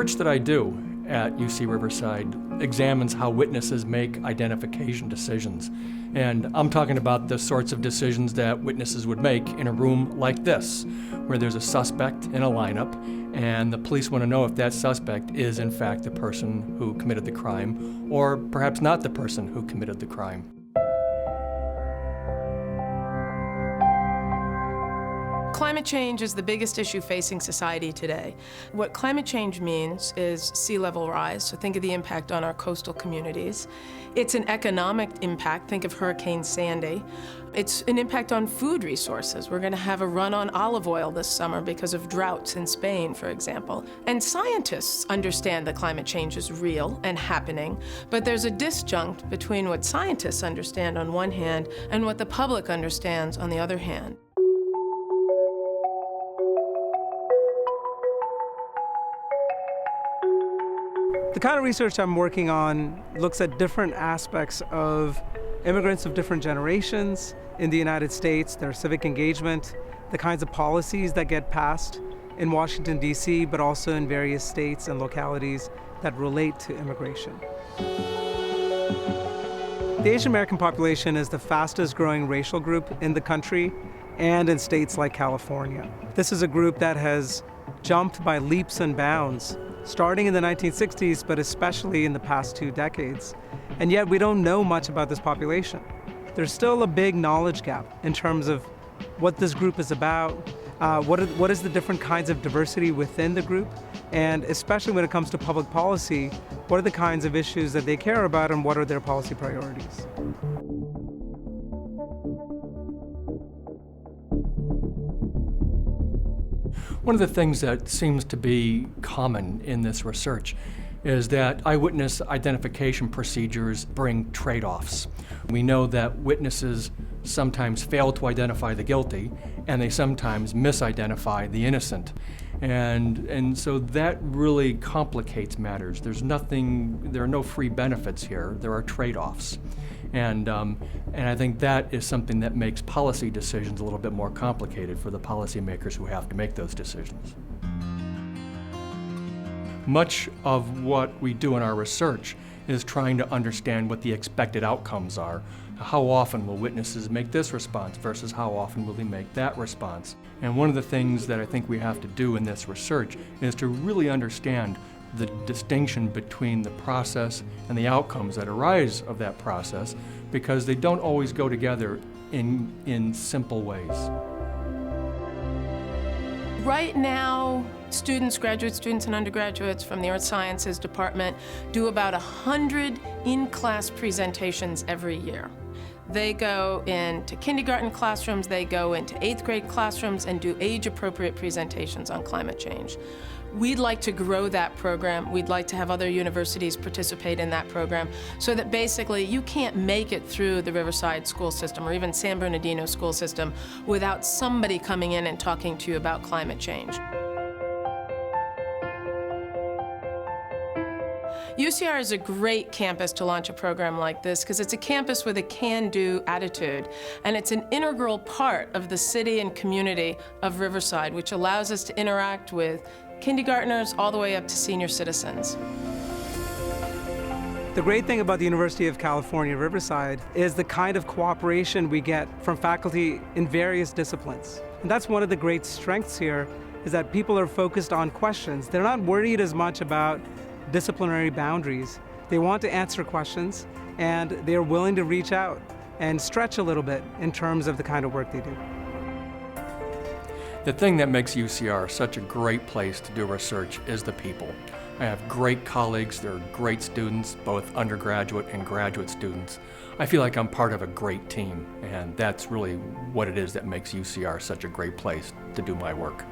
research that I do at UC Riverside examines how witnesses make identification decisions. And I'm talking about the sorts of decisions that witnesses would make in a room like this, where there's a suspect in a lineup, and the police want to know if that suspect is in fact the person who committed the crime, or perhaps not the person who committed the crime. Climate change is the biggest issue facing society today. What climate change means is sea level rise, so think of the impact on our coastal communities. It's an economic impact, think of Hurricane Sandy. It's an impact on food resources. We're going to have a run on olive oil this summer because of droughts in Spain, for example. And scientists understand that climate change is real and happening, but there's a disjunct between what scientists understand on one hand and what the public understands on the other hand. The kind of research I'm working on looks at different aspects of immigrants of different generations in the United States, their civic engagement, the kinds of policies that get passed in Washington, D.C., but also in various states and localities that relate to immigration. The Asian American population is the fastest growing racial group in the country and in states like California. This is a group that has jumped by leaps and bounds starting in the 1960s, but especially in the past 2 decades. And yet we don't know much about this population. There's still a big knowledge gap in terms of what this group is about, what is the different kinds of diversity within the group, and especially when it comes to public policy, what are the kinds of issues that they care about and what are their policy priorities. One of the things that seems to be common in this research is that eyewitness identification procedures bring trade-offs. We know that witnesses sometimes fail to identify the guilty, and they sometimes misidentify the innocent. And so that really complicates matters. There are no free benefits here. There are trade-offs. And I think that is something that makes policy decisions a little bit more complicated for the policymakers who have to make those decisions. Much of what we do in our research is trying to understand what the expected outcomes are. How often will witnesses make this response versus how often will they make that response? And one of the things that I think we have to do in this research is to really understand the distinction between the process and the outcomes that arise of that process, because they don't always go together in simple ways. Right now, graduate students and undergraduates from the Earth Sciences Department do about 100 in-class presentations every year. They go into kindergarten classrooms, they go into 8th grade classrooms and do age-appropriate presentations on climate change. We'd like to grow that program. We'd like to have other universities participate in that program so that basically you can't make it through the Riverside school system or even San Bernardino school system without somebody coming in and talking to you about climate change. UCR is a great campus to launch a program like this because it's a campus with a can-do attitude, and it's an integral part of the city and community of Riverside, which allows us to interact with kindergartners all the way up to senior citizens. The great thing about the University of California, Riverside is the kind of cooperation we get from faculty in various disciplines. And that's one of the great strengths here, is that people are focused on questions. They're not worried as much about disciplinary boundaries. They want to answer questions, and they are willing to reach out and stretch a little bit in terms of the kind of work they do. The thing that makes UCR such a great place to do research is the people. I have great colleagues, they're great students, both undergraduate and graduate students. I feel like I'm part of a great team, and that's really what it is that makes UCR such a great place to do my work.